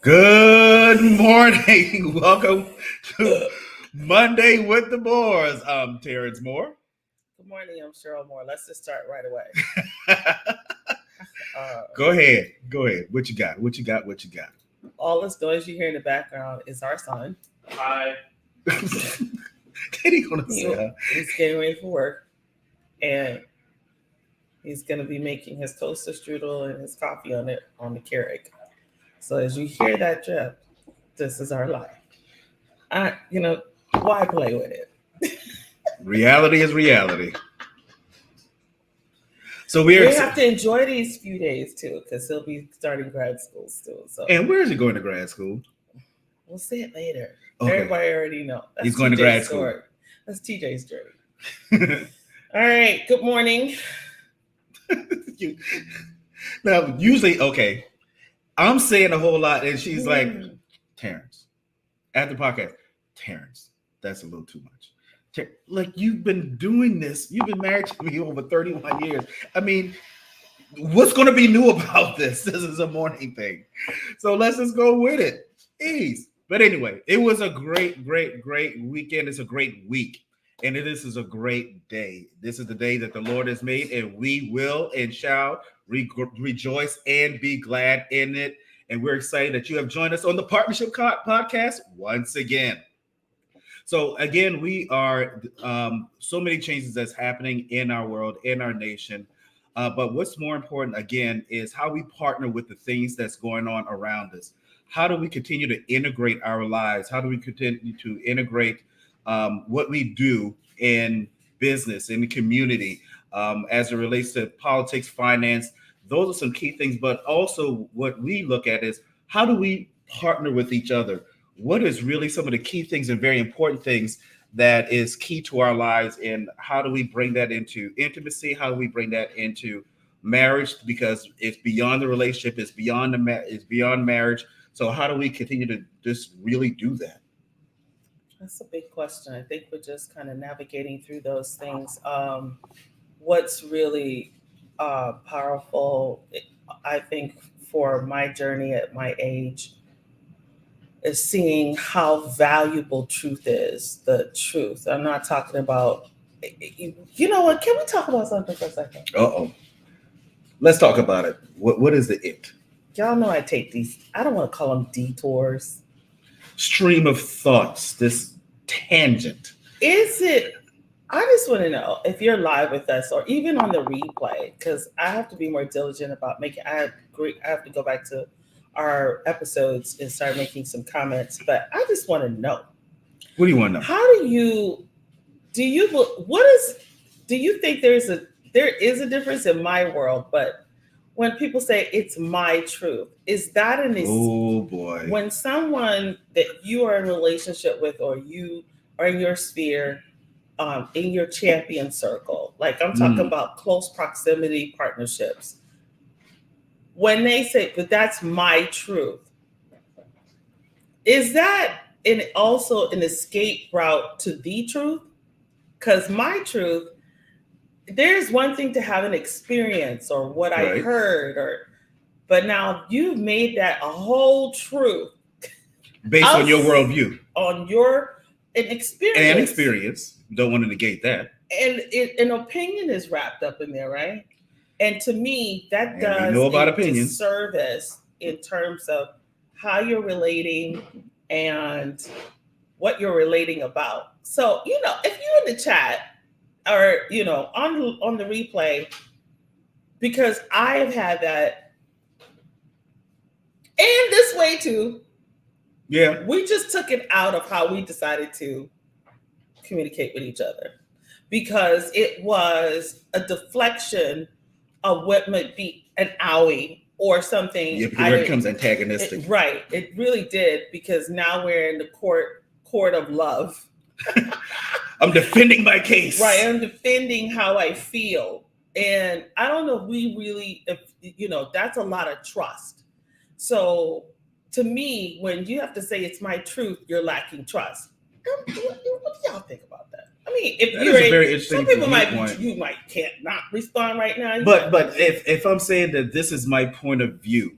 Good morning. Welcome to Monday with the Moors. I'm Terrence Moore. Good morning, I'm Cheryl Moore. Let's just start right away. Go ahead. What you got? All this noise you hear in the background is our son. Hi. Katie gonna say hi. He's getting ready for work, and he's gonna be making his toaster strudel and his coffee on the Keurig. So as you hear that drip, this is our life. Why play with it? Reality is reality. So we have to enjoy these few days too, because he'll be starting grad school still. So. And where is he going to grad school? We'll see it later. Okay. Everybody already know. He's going to grad school. That's TJ's journey. All right. Good morning. Now, usually, okay, I'm saying a whole lot, and she's like, Terrence, after the podcast, Terrence, that's a little too much. Like, you've been doing this. You've been married to me over 31 years. I mean, what's going to be new about this? This is a morning thing. So let's just go with it. Jeez. But anyway, it was a great weekend. It's a great week. And this is a great day. This is the day that the Lord has made, and we will and shall rejoice and be glad in it. And we're excited that you have joined us on the Partnership Podcast once again. So again, we are so many changes that's happening in our world, in our nation. But what's more important, again, is how we partner with the things that's going on around us. How do we continue to integrate our lives? How do we continue to integrate what we do in business, in the community, as it relates to politics, finance? Those are some key things. But also what we look at is how do we partner with each other? What is really some of the key things and very important things that is key to our lives, and how do we bring that into intimacy? How do we bring that into marriage? Because it's beyond the relationship, it's beyond marriage. So how do we continue to just really do that? That's a big question. I think we're just kind of navigating through those things. What's really powerful, I think, for my journey at my age, is seeing how valuable truth is. The truth. I'm not talking about, you know what? Can we talk about something for a second? Let's talk about it. What is the it? Y'all know I take these, I don't want to call them detours. Stream of thoughts, this tangent. Is it, I just want to know if you're live with us or even on the replay, because I have to be more diligent about I have to go back to our episodes and start making some comments, but I just want to know. What do you want to know? How do you think there is a difference in my world, but when people say it's my truth, is that oh boy, when someone that you are in a relationship with, or you are in your sphere, in your champion circle, like I'm talking about close proximity partnerships, when they say, but that's my truth, is that also an escape route to the truth? Because my truth, there's one thing to have an experience or what I heard, but now you've made that a whole truth based on your worldview, on your experience. Don't want to negate that. And an opinion is wrapped up in there, right? And to me, that does a disservice in terms of how you're relating and what you're relating about. So, if you're in the chat or, on the replay, because I have had that, and this way too. Yeah. We just took it out of how we decided to communicate with each other, because it was a deflection of what might be an owie or something. Yeah, because it becomes antagonistic. Right. It really did, because now we're in the court of love. I'm defending my case. Right. I'm defending how I feel. And I don't know if we really, that's a lot of trust. So to me, when you have to say it's my truth, you're lacking trust. What do y'all think about that? I mean, if that you're a very interesting some people you can't not respond right now. But if I'm saying that this is my point of view,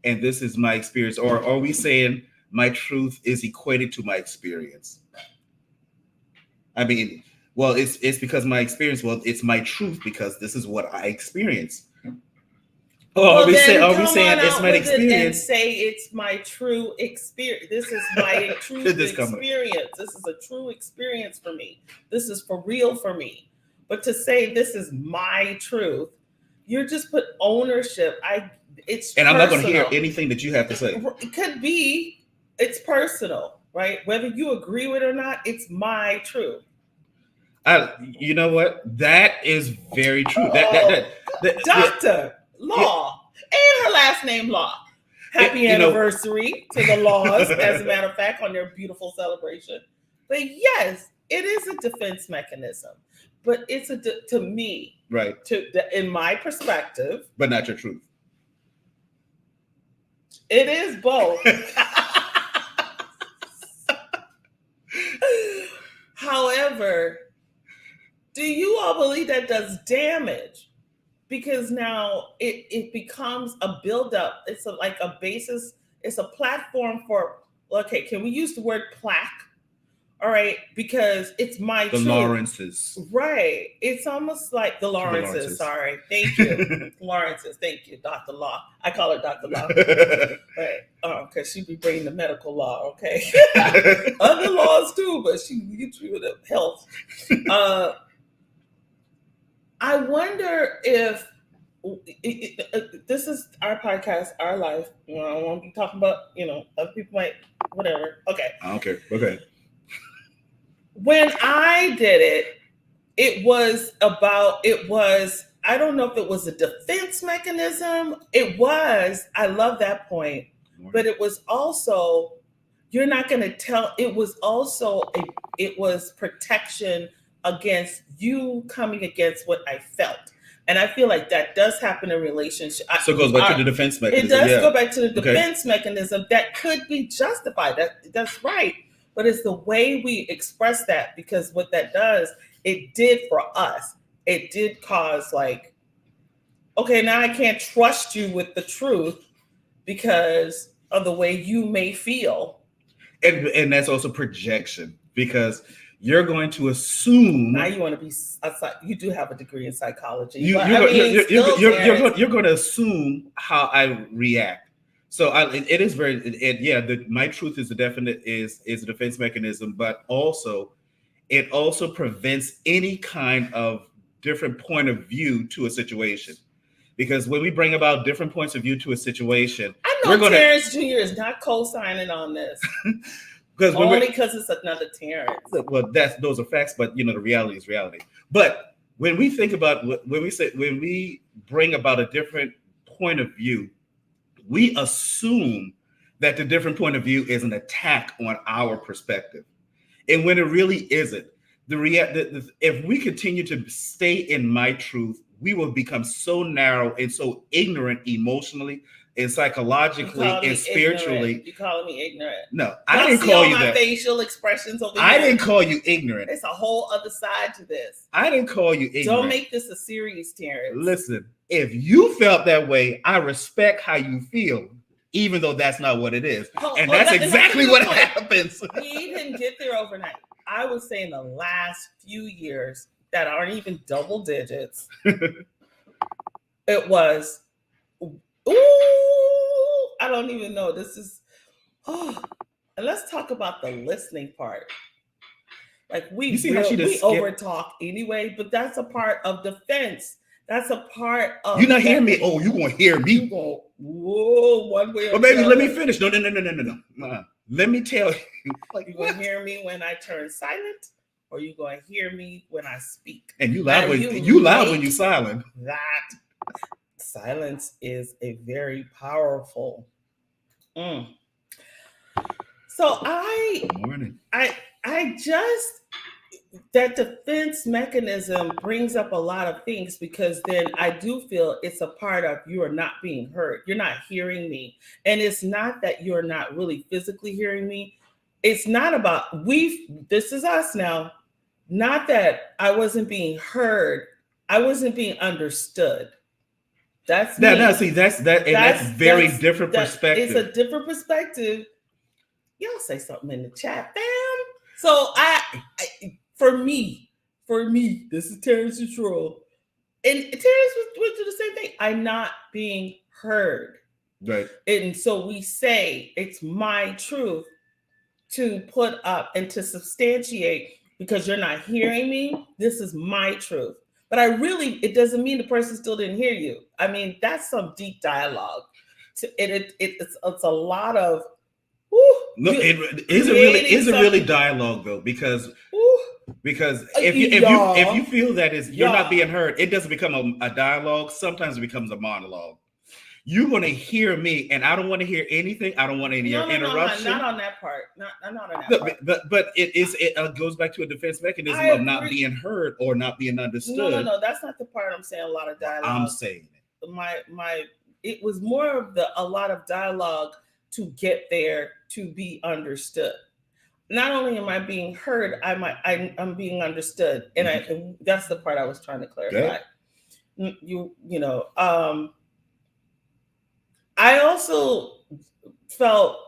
and this is my experience, or are we saying my truth is equated to my experience? I mean, well, it's because my experience. Well, it's my truth because this is what I experienced. Oh, Well, then are we come saying on it's out my with it and experience? say it's my true experience. This is my true experience. This is a true experience for me. This is for real for me. But to say this is my truth, you're just put ownership. It's And I'm not going to hear personal. anything that you have to say. It could be, it's personal, right? Whether you agree with it or not, it's my truth. You know what? That is very true. Doctor Law, and her last name Law. Happy anniversary to the Laws, as a matter of fact, on their beautiful celebration. But yes, it is a defense mechanism, but it's to me, right? In my perspective, but not your truth. It is both. However, do you all believe that does damage? Because now it becomes a buildup. It's like a basis. It's a platform for, okay, can we use the word plaque? All right, because it's my truth. Lawrences. Right. It's almost like the Lawrences. Sorry. Thank you. Lawrences. Thank you, Dr. Law. I call her Dr. Law. Right. Because she be bringing the medical law, okay? Other laws too, but she gets you with the health. I wonder if this is our podcast, our life. You know, I won't be talking about, other people might, whatever. Okay. I don't care. Okay. When I did it, I don't know if it was a defense mechanism. I love that point, but it was also, you're not going to tell, it was protection against you coming against what I felt. And I feel like that does happen in relationships. So it goes back to the defense mechanism. It does go back to the defense mechanism that could be justified. That's right. But it's the way we express that, because what that does, it did for us. It did cause okay, now I can't trust you with the truth because of the way you may feel. And that's also projection, because you're going to assume. Now you want to be. You do have a degree in psychology. You're going to assume how I react. So it is very. My truth is a defense mechanism, but also it also prevents any kind of different point of view to a situation. Because when we bring about different points of view to a situation, I know Terrence Jr. is not co-signing on this. Only because it's another Terrence. Well, those are facts, but the reality is reality. But when we think about when we bring about a different point of view, we assume that the different point of view is an attack on our perspective, and when it really isn't. If we continue to stay in my truth, we will become so narrow and so ignorant emotionally and psychologically and spiritually. Ignorant. You calling me ignorant? No, I didn't call you that. Facial expressions over I didn't call you ignorant. It's a whole other side to this. I didn't call you ignorant. Don't make this a serious, Terrence. Listen, if you felt that way, I respect how you feel, even though that's not what it is. That's exactly what happens. We didn't get there overnight. I would say in the last few years that aren't even double digits, it was, I don't even know. This is, and let's talk about the listening part. We over talk anyway, but that's a part of defense. That's a part of. You're not hearing me. Oh, you're going to hear me. You go, whoa, one way or well, baby, let me finish. No. Let me tell you. You going to hear me when I turn silent, or you going to hear me when I speak? And you loud when you silent. That silence is a very powerful. So Good morning. That defense mechanism brings up a lot of things, because then I do feel it's a part of you are not being heard. You're not hearing me. And it's not that you're not really physically hearing me. It's not about this is us now. Not that I wasn't being heard. I wasn't being understood. That's Now, me. now, see, that's very different It's perspective. a different perspective. Y'all say something in the chat, fam. So for me, this is Terrence Troll. And Terrence went through the same thing. I'm not being heard. Right. And so we say it's my truth to put up and to substantiate because you're not hearing me. This is my truth. But it doesn't mean the person still didn't hear you. I mean, that's some deep dialogue. It's a lot of. No, is it really dialogue though? Because if you feel that you're not being heard, it doesn't become a dialogue. Sometimes it becomes a monologue. You're going to hear me, and I don't want to hear anything. I don't want any interruption. Not on that part. Not on that part. But it goes back to a defense mechanism of not being heard or not being understood. No. That's not the part I'm saying. A lot of dialogue. I'm saying it. It was more of a lot of dialogue to get there to be understood. Not only am I being heard, I'm being understood, and and that's the part I was trying to clarify. Okay. You know. I also felt,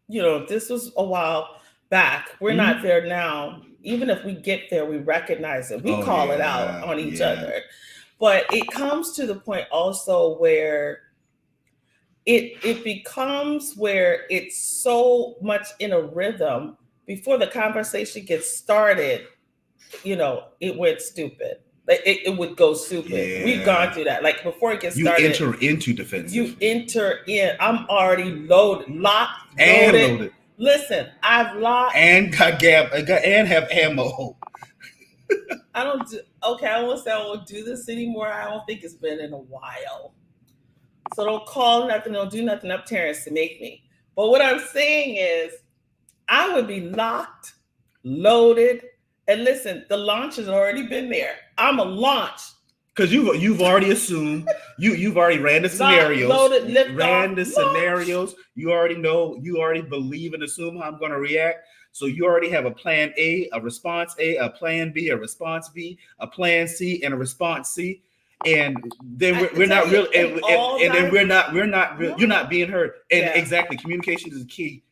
this was a while back. We're not there now. Even if we get there, we recognize it. We call it out on each other. But it comes to the point also where it becomes where it's so much in a rhythm before the conversation gets started, it went stupid. Like it would go stupid. Yeah. We've gone through that. Like before it gets started. You enter into defensive. You enter in. I'm already loaded, locked, loaded. Listen, I've locked and and have ammo. I won't say I won't do this anymore. I don't think it's been in a while. So don't call nothing, don't do nothing up Terrence to make me. But what I'm saying is I would be locked, loaded. And listen, the launch has already been there. I'm a launch. Because you've already assumed, you've already ran the scenarios. Scenarios. You already know, you already believe and assume how I'm going to react. So you already have a plan A, a response A, a plan B, a response B, a plan C, and a response C. And then we're not really, and then we're not you're not being heard. And exactly, communication is the key.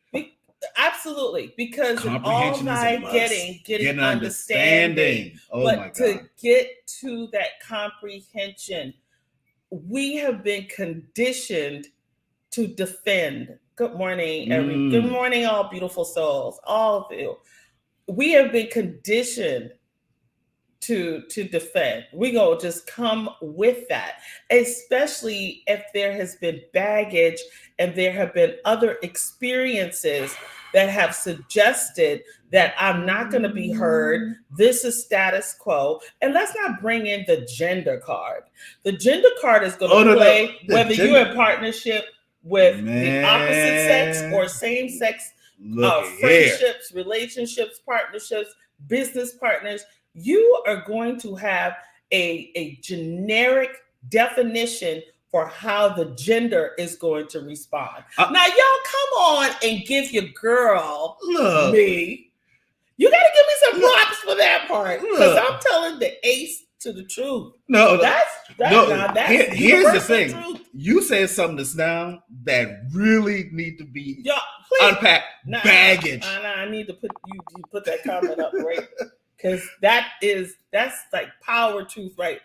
Absolutely, because all by getting understanding. Oh but my God. To get to that comprehension, we have been conditioned to defend. Good morning, Good morning, all beautiful souls, all of you. We have been conditioned to defend. We go just come with that, especially if there has been baggage and there have been other experiences that have suggested that I'm not going to be heard. This is status quo. And let's not bring in the gender card. The gender card is going to play whether you're in partnership with the opposite sex or same sex, friendships, relationships, partnerships, business partners. You are going to have a generic definition for how the gender is going to respond. Now, y'all come on and give your girl me. You got to give me some props for that part because I'm telling the ace to the truth. Here's the thing. Truth. You said something just now that really need to be unpacked. Baggage. I need to put that comment up right because that's like power truth, right?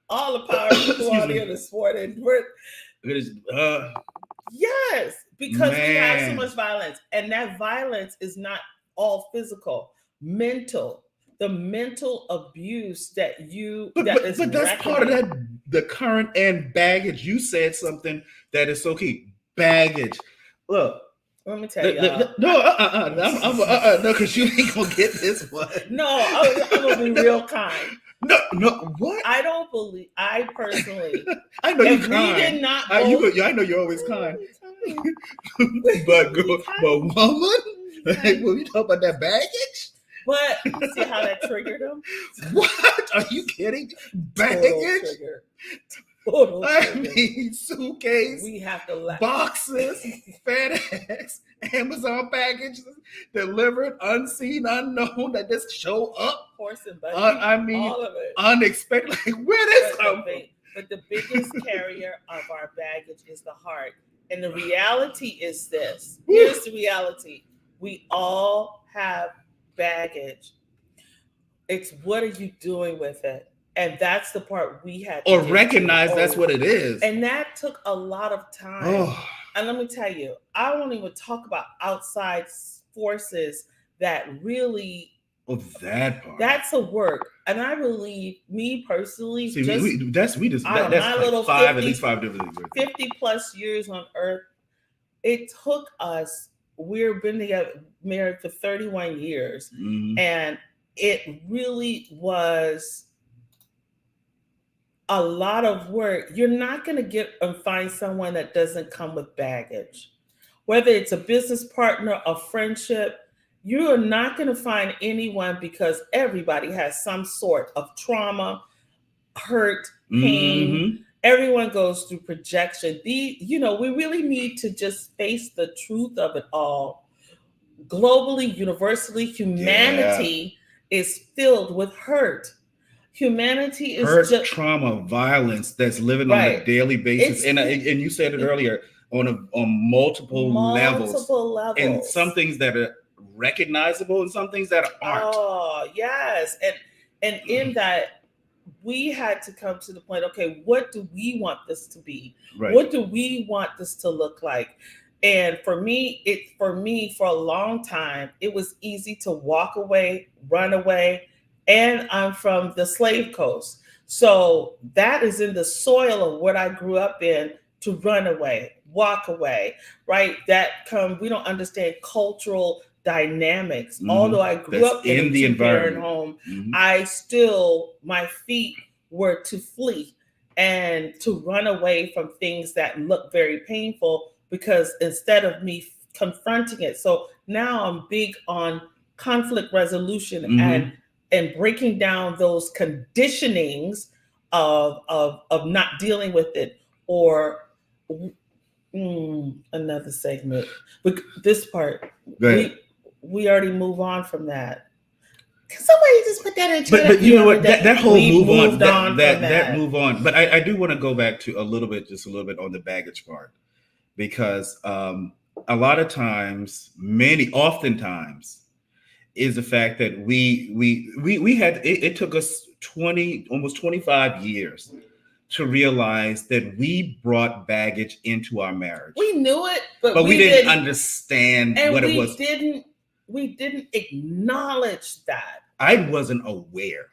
All the power people out here this morning. Yes, because we have so much violence, and that violence is not all physical, mental. The mental abuse that but that's part of that. The current and baggage. You said something that is so key. Baggage. Look. Let me tell you. No, because you ain't gonna get this one. No, I'm gonna be real kind. No, what? I personally. I know you're kind. We did not. I know you're always kind. but woman, when we talk about that baggage. But you see how that triggered him? What? Are you kidding? Baggage? Total I mean, suitcase. We have to laugh. Boxes, FedEx, Amazon packages delivered, unseen, unknown that just show up. Horse and buggy. I mean, all of it. Unexpected. Like, where this come from? but the biggest carrier of our baggage is the heart. And the reality is this. Here's the reality. We all have baggage. It's what are you doing with it? And that's the part we had to Or get to. recognize that's what it is. And that took a lot of time. Oh, And let me tell you, I won't even talk about outside forces that really, that part. that's a work. And I believe, me personally, See, just that's I don't know, that's my like little five, 50 at least 5 different things. 50 plus years on earth, it took us, we've been together, married for 31 years. Mhm. And it really was a lot of work. You're not going to get and find someone that doesn't come with baggage. Whether it's a business partner, a friendship, you are not going to find anyone, because everybody has some sort of trauma, hurt, pain. Mhm. Everyone goes through projection. We really need to just face the truth of it all. Globally, universally, humanity is filled with hurt. Humanity is Hurt, just trauma, violence that's living on a right. daily basis. It's And you said it earlier, on multiple levels. multiple levels. And some things that are recognizable and some things that aren't. Oh, yes. And in that, we had to come to the point, okay, what do we want this to be? Right. What do we want this to look like? And for me, for a long time, it was easy to walk away, run away. And I'm from the slave coast. So that is in the soil of what I grew up in, to run away, walk away, right? We don't understand cultural dynamics. Mhm. Although I grew That's up in in a the two-parent environment. home, Mhm. my feet were to flee and to run away from things that look very painful, because instead of me confronting it. So now I'm big on conflict resolution Mhm. and breaking down those conditionings of not dealing with it, or another segment. But this part, Go ahead. we already move on from that. Can somebody just put that in chat? But you know what? Yeah, That whole we move on, moved on from that move on. But I do want to go back to just a little bit on the baggage part, because a lot of times, oftentimes, is the fact that we had it took us almost 25 years to realize that we brought baggage into our marriage. We knew it, but we didn't understand what it was. We didn't acknowledge that. I wasn't aware.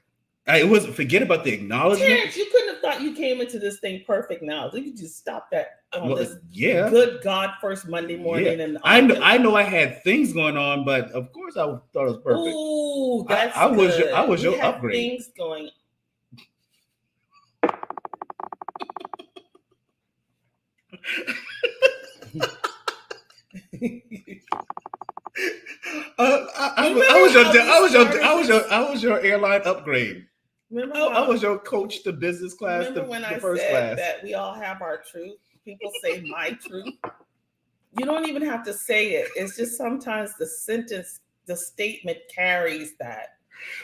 It wasn't, forget about the acknowledgement. Terrence, you couldn't have thought you came into this thing perfect now. You could just stop that on this good God first Monday morning. Yeah. And I know I had things going on, but of course I thought it was perfect. Ooh, that's I was good. I was We your had upgrade. Things going. I was your airline upgrade. Remember I was your coach to business class. Remember when I first said class. that we all have our truth? People say my truth. You don't even have to say it. It's just sometimes the sentence, the statement carries that,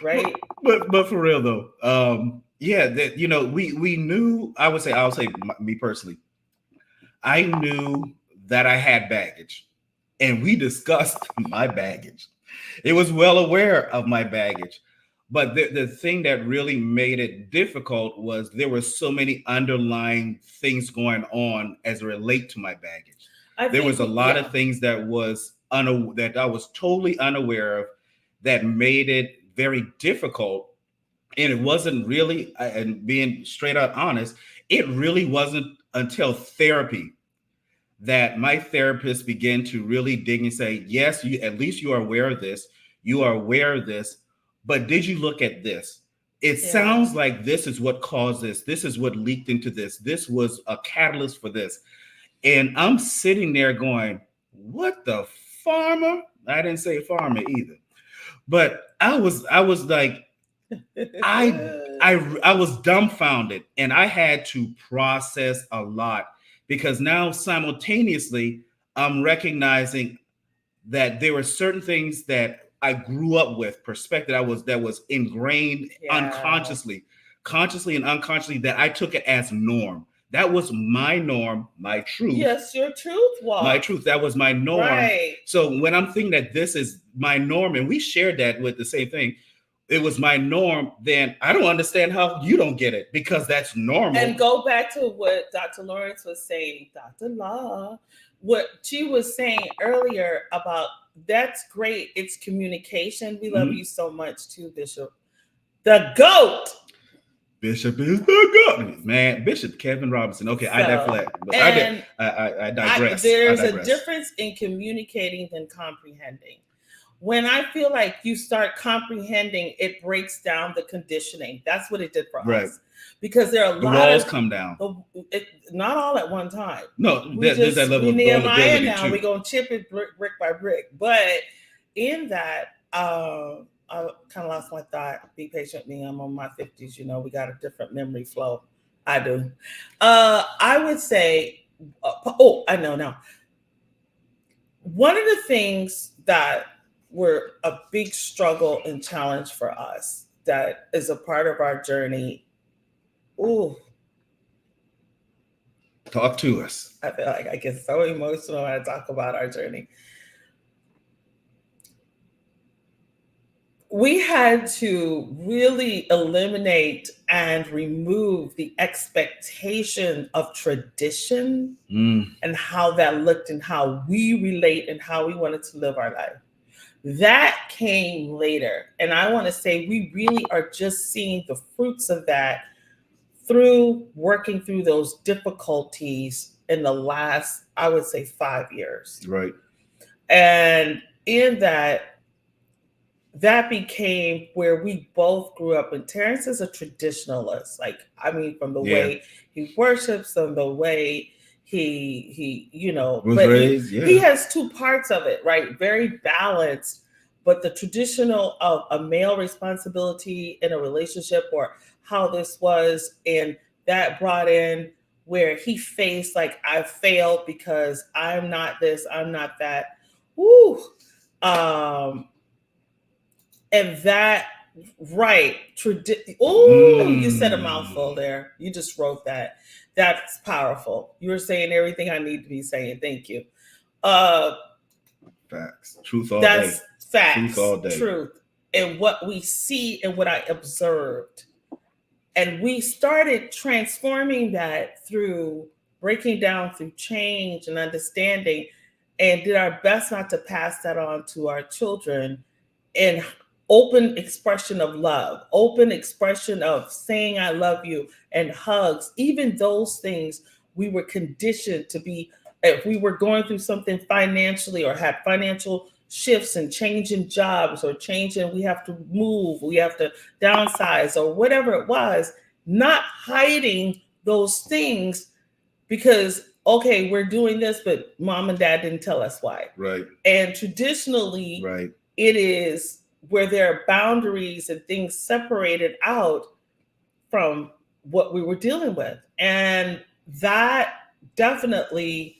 right? But for real though, yeah, that we knew. I'll say me personally, I knew that I had baggage, and we discussed my baggage. It was well aware of my baggage. But the thing that really made it difficult was there were so many underlying things going on as it relate to my baggage. There was a lot of things that I was totally unaware of, that made it very difficult. And it wasn't really, and being straight out honest, it really wasn't until therapy that my therapist began to really dig and say, yes, at least you are aware of this. You are aware of this. But did you look at this? It sounds like this is what caused this. This is what leaked into this. This was a catalyst for this. And I'm sitting there going, what the farmer? I didn't say farmer either. But I was like, I was dumbfounded, and I had to process a lot, because now simultaneously I'm recognizing that there were certain things that I grew up with, perspective that was ingrained unconsciously, consciously and unconsciously that I took it as norm. That was my norm, my truth. Yes, your truth walk. My truth. That was my norm. Right. So when I'm thinking that this is my norm, and we shared that with the same thing, it was my norm, then I don't understand how you don't get it, because that's normal. And go back to what Dr. Lawrence was saying, Dr. Law, what she was saying earlier about that's great. It's communication. We love you so much too, Bishop. The GOAT. Bishop is the GOAT. Man, Bishop Kevin Robinson. Okay, I deflect. But I digress. There's a difference in communicating than comprehending. When I feel like you start comprehending, it breaks down the conditioning. That's what it did for us. Because there are a lot of walls come down. Not all at one time. No, there's that level of Nehemiah now. We're going to chip it brick by brick. But in that, I kind of lost my thought. Be patient with me. I'm on my 50s. You know, we got a different memory flow. I do. I would say, I know now. One of the things that were a big struggle and challenge for us that is a part of our journey. Ooh. Talk to us. I feel like I get so emotional when I talk about our journey. We had to really eliminate and remove the expectation of tradition and how that looked and how we relate and how we wanted to live our life. That came later. And I want to say we really are just seeing the fruits of that through working through those difficulties in the last, I would say, 5 years. Right. And in that became where we both grew up. And Terrence is a traditionalist. From the way he worships and the way he was raised. He has two parts of it, right? Very balanced, but the traditional of a male responsibility in a relationship, or how this was, and that brought in where he faced I failed because I'm not this, I'm not that. Woo. And that, right. You said a mouthful there. You just wrote that. That's powerful. You were saying everything I need to be saying. Thank you. Facts. Truth all day. That's facts. Truth all day. Truth. And what we see and what I observed. And we started transforming that through breaking down through change and understanding, and did our best not to pass that on to our children in open expression of love, open expression of saying I love you, and hugs. Even those things we were conditioned to be. If we were going through something financially or had financial shifts and changing jobs or changing, we have to move, we have to downsize or whatever it was, not hiding those things because, okay, we're doing this, but mom and dad didn't tell us why. Right. And traditionally, right, it is where there are boundaries and things separated out from what we were dealing with. And that definitely,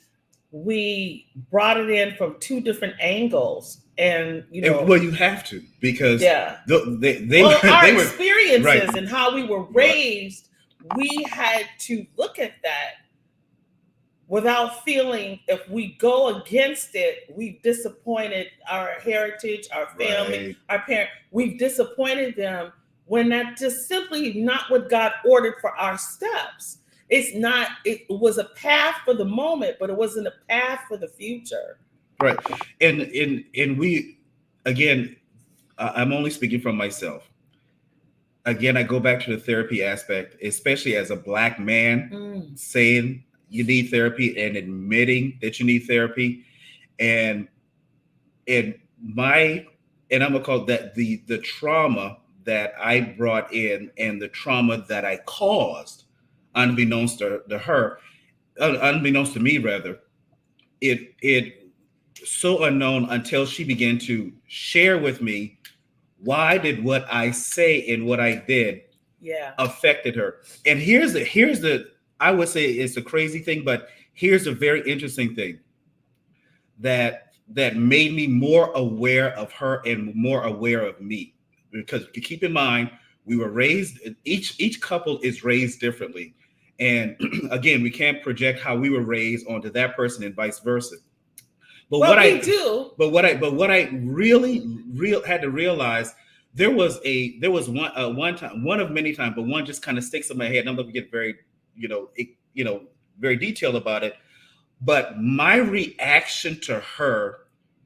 we brought it in from two different angles. And, well, you have to, because our they were, experiences right, and how we were raised, we had to look at that without feeling if we go against it, we've disappointed our heritage, our family, right, our parents. We've disappointed them when that's just simply not what God ordered for our steps. It's not, it was a path for the moment, but it wasn't a path for the future. Right. And we, again, I'm only speaking from myself. Again, I go back to the therapy aspect, especially as a Black man, saying you need therapy and admitting that you need therapy. And I'm gonna call that the trauma that I brought in and the trauma that I caused, unbeknownst to her, unbeknownst to me rather, it so unknown until she began to share with me why did what I say and what I did affected her. And here's the I would say it's a crazy thing, but here's a very interesting thing that made me more aware of her and more aware of me. Because keep in mind, We were raised, each couple is raised differently. And again, we can't project how we were raised onto that person and vice versa. But Well, what we I do. but what I really had to realize, there was one time, one of many times, but one just kind of sticks in my head. And I'm going to get very, very detailed about it. But my reaction to her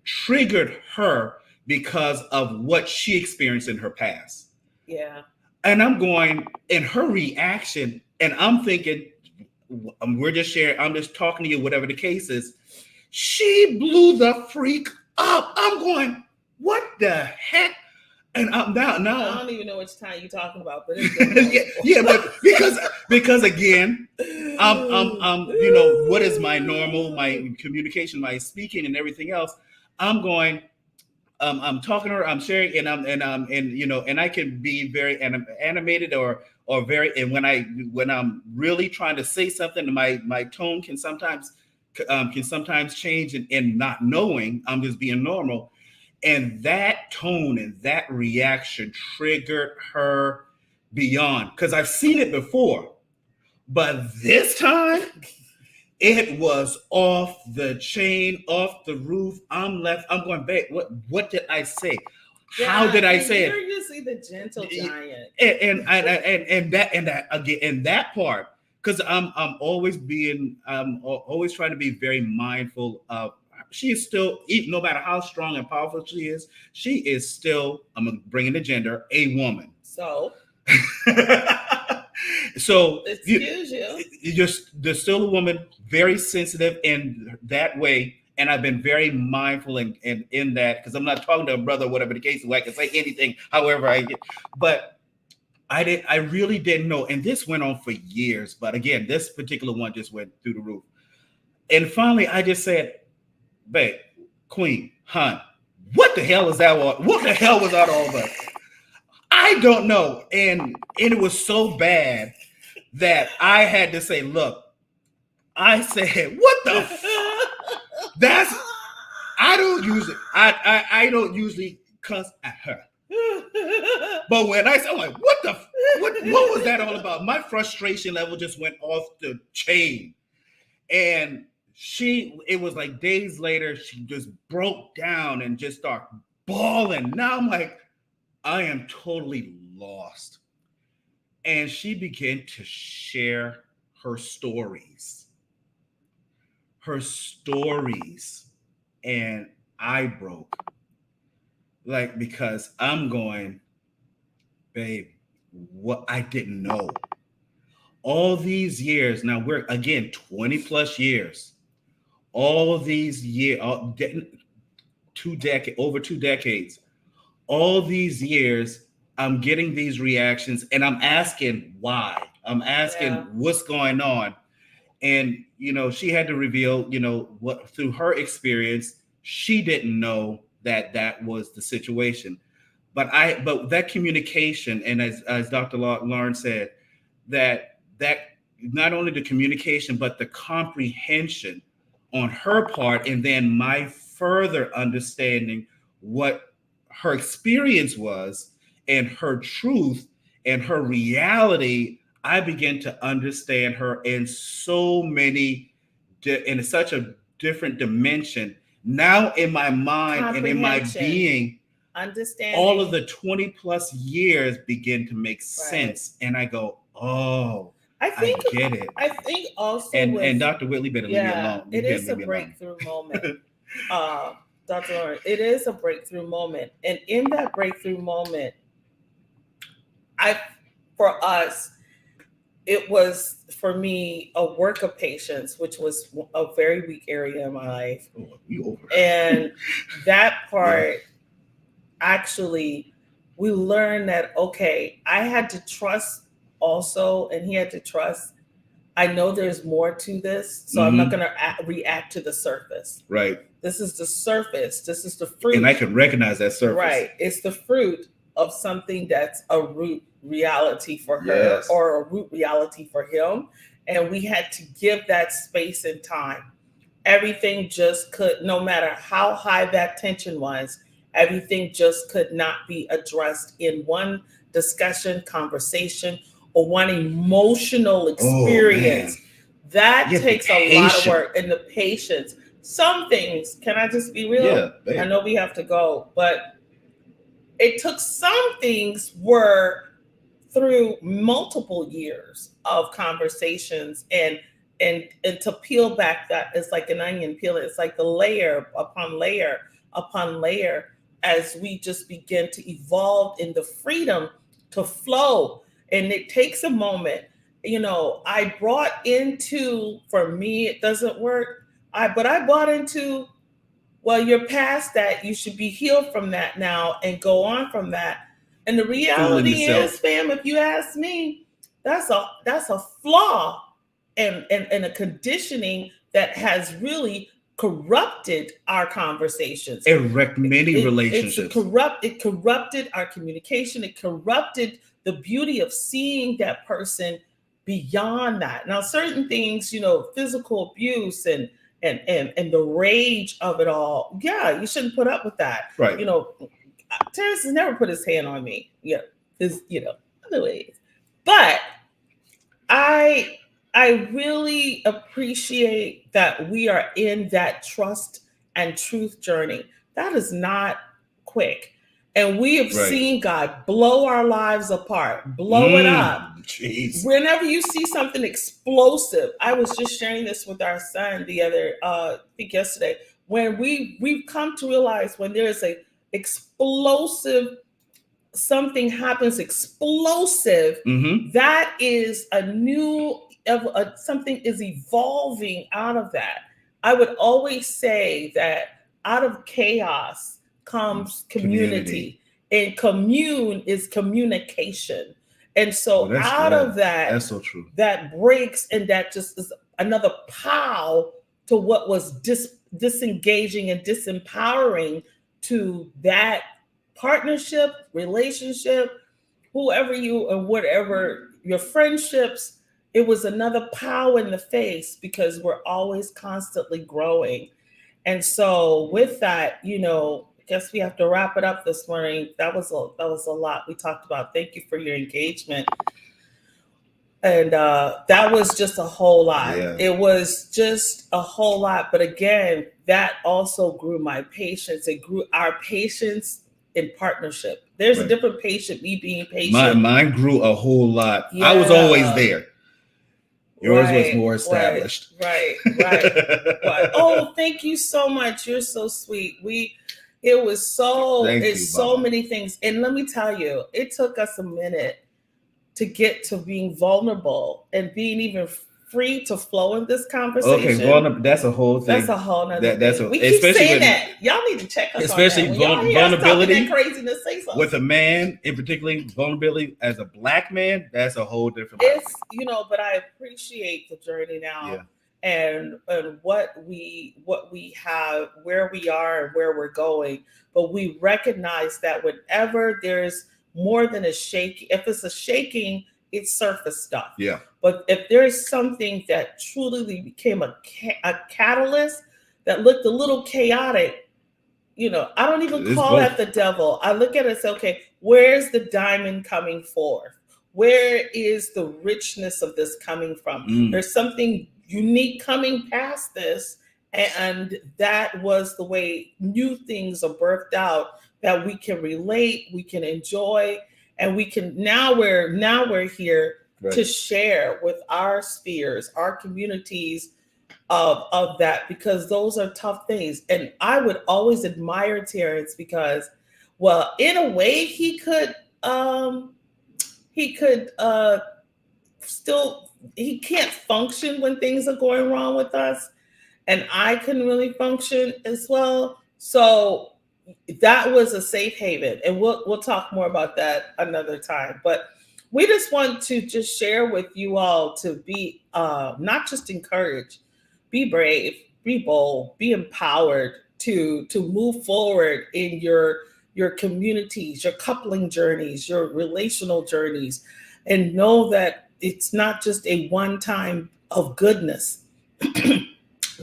triggered her because of what she experienced in her past. Yeah. And I'm going, in her reaction, and I'm thinking, we're just sharing, I'm just talking to you, whatever the case is. She blew the freak up. I'm going, what the heck? And I'm now. I don't even know which time you're talking about, but it's yeah, but because again, what is my normal, my communication, my speaking, and everything else. I'm going. I'm talking to her. I'm sharing, and I can be very animated or very. And when I'm really trying to say something, my tone can sometimes change, and not knowing I'm just being normal. And that tone and that reaction triggered her beyond, because I've seen it before, but this time it was off the chain, off the roof. I'm going, babe, what did I say? How did I say you're it? You're usually the gentle giant. And that part, because I'm always trying to be very mindful of. She is still, no matter how strong and powerful she is still, I'm gonna bring in the gender, a woman. So excuse you. You're still a woman, very sensitive in that way. And I've been very mindful in that, because I'm not talking to a brother, whatever the case is, I can say anything, however I get. But I really didn't know. And this went on for years. But again, this particular one just went through the roof. And finally, I just said, babe, queen, hon, what the hell is that? What the hell was that all about? I don't know. And it was so bad that I had to say, look, I said, what the that's, I don't usually cuss at her. But when I said, I'm like, what was that all about? My frustration level just went off the chain. And it was like days later, she just broke down and just started bawling. Now I'm like, I am totally lost. And she began to share her stories. And I broke. Like, because I'm going, babe, what I didn't know. All these years, now we're again 20 plus years. All these years, over 2 decades. All these years, I'm getting these reactions, and I'm asking why. I'm asking what's going on. And she had to reveal, what through her experience, she didn't know that was the situation. But that communication, and as Dr. Lauren said, that not only the communication, but the comprehension on her part, and then my further understanding what her experience was, and her truth and her reality, I began to understand her in so many, in such a different dimension. Now in my mind and in my being, understand all of the 20 plus years begin to make sense. And I go, oh, I get it. I think also, and Dr. Whitley better leave me alone. It is a breakthrough moment. Dr. Lauren, it is a breakthrough moment. And in that breakthrough moment, for us, it was, for me, a work of patience, which was a very weak area in my life. And that part, actually, we learned that, okay, I had to trust also, and he had to trust, I know there's more to this, so I'm not going to react to the surface. Right. This is the surface. This is the fruit. And I can recognize that surface. Right. It's the fruit of something that's a root reality for her, or a root reality for him. And we had to give that space and time. Everything just could, no matter how high that tension was, everything just could not be addressed in one discussion, conversation, or one emotional Oh, experience, man. that You have to be takes a lot of patient. work. And the patience. Some things, can I just be real? Yeah, I babe. know we have to go, but it took some things were through multiple years of conversations and to peel back that it's like an onion peel. It's like the layer upon layer upon layer as we just begin to evolve in the freedom to flow. And it takes a moment. I brought into, for me, it doesn't work. But I bought into, well, you're past that. You should be healed from that now and go on from that. And the Fooling reality yourself. is, fam, if you ask me, that's a flaw and a conditioning that has really corrupted our conversations. It wrecked many relationships. It corrupted our communication. It corrupted the beauty of seeing that person beyond that. Now, certain things, physical abuse and the rage of it all, yeah, you shouldn't put up with that. Right. Terrence has never put his hand on me. Yeah, other ways. But I really appreciate that we are in that trust and truth journey. That is not quick. And we have seen God blow our lives apart, blow it up. Jeez. Whenever you see something explosive, I was just sharing this with our son the other, I think yesterday, when we've come to realize when there's a explosive, something happens explosive, that is a new, something is evolving out of that. I would always say that out of chaos comes community. And commune is communication. And so out of that, that's so true. That breaks, and that just is another pow to what was disengaging and disempowering to that partnership, relationship, whoever you or whatever your friendships. It was another pow in the face because we're always constantly growing. And so with that, I guess we have to wrap it up this morning. That was a lot we talked about. Thank you for your engagement. And that was just a whole lot. Yeah. It was just a whole lot. But again, that also grew my patience. It grew our patience in partnership. There's a different patient, me being patient. Mine grew a whole lot. Yeah. I was always there. Yours was more established. Right. Oh, thank you so much. You're so sweet. It was so many things. And let me tell you, it took us a minute to get to being vulnerable and being even free to flow in this conversation. Okay, that's a whole thing. That's a whole nother thing. We keep saying that. Y'all need to check us especially on that. vulnerability. That craziness, say something. With a man, in particular, vulnerability as a Black man, that's a whole different. It's but I appreciate the journey now. Yeah. And what we have, where we are and where we're going. But we recognize that whenever there's more than a shaking, if it's a shaking, it's surface stuff. Yeah. But if there is something that truly became a catalyst that looked a little chaotic, I don't even call that the devil. I look at it and say, okay, where's the diamond coming forth? Where is the richness of this coming from? There's something unique coming past this. And that was the way new things are birthed out that we can relate, we can enjoy, and we can now we're here to share with our spheres, our communities of that, because those are tough things. And I would always admire Terrence because, well, in a way he could still, he can't function when things are going wrong with us. And I couldn't really function as well. So that was a safe haven. And we'll talk more about that another time. But we just want to just share with you all to be not just encouraged, be brave, be bold, be empowered to move forward in your communities, your coupling journeys, your relational journeys, and know that it's not just a one time of goodness.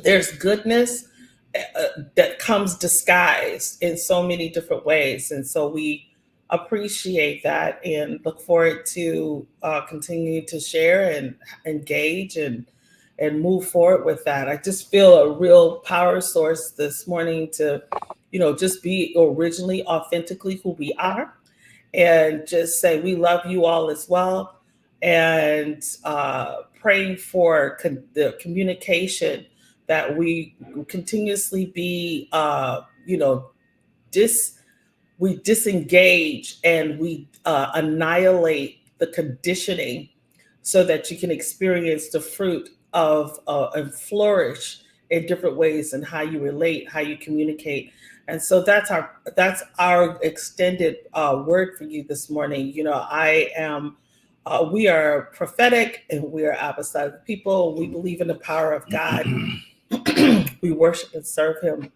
There's goodness that comes disguised in so many different ways. And so we appreciate that and look forward to continue to share and engage and move forward with that. I just feel a real power source this morning to, just be originally, authentically who we are, and just say we love you all as well, and praying for the communication that we continuously be, dis we disengage and we annihilate the conditioning so that you can experience the fruit of and flourish in different ways and how you relate, how you communicate. And so that's our extended word for you this morning. I am we are prophetic and we are apostolic people. We believe in the power of God. We worship and serve him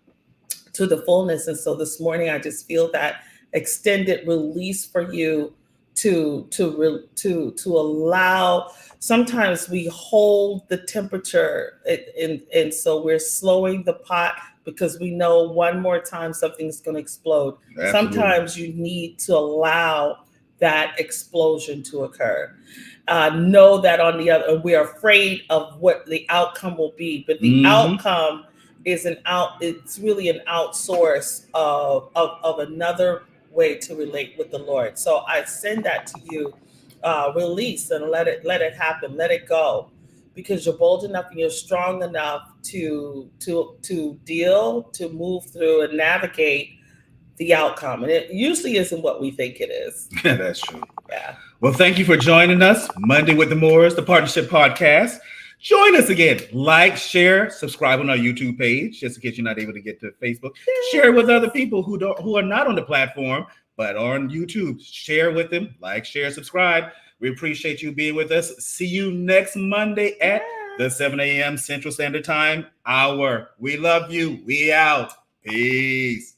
to the fullness. And so this morning, I just feel that extended release for you to allow. Sometimes we hold the temperature, and so we're slowing the pot because we know one more time something's going to explode. Absolutely. Sometimes you need to allow that explosion to occur. Know that on the other, we are afraid of what the outcome will be, but the outcome is it's really an outsource of another way to relate with the Lord. So I send that to you. Release and let it happen, let it go, because you're bold enough and you're strong enough to deal, to move through and navigate the outcome. And it usually isn't what we think it is. That's true. Yeah. Well, thank you for joining us. Monday with the Moors, the Partnership Podcast. Join us again. Like, share, subscribe on our YouTube page, just in case you're not able to get to Facebook. Share it with other people who are not on the platform, but are on YouTube. Share with them. Like, share, subscribe. We appreciate you being with us. See you next Monday at the 7 a.m. Central Standard Time hour. We love you. We out. Peace.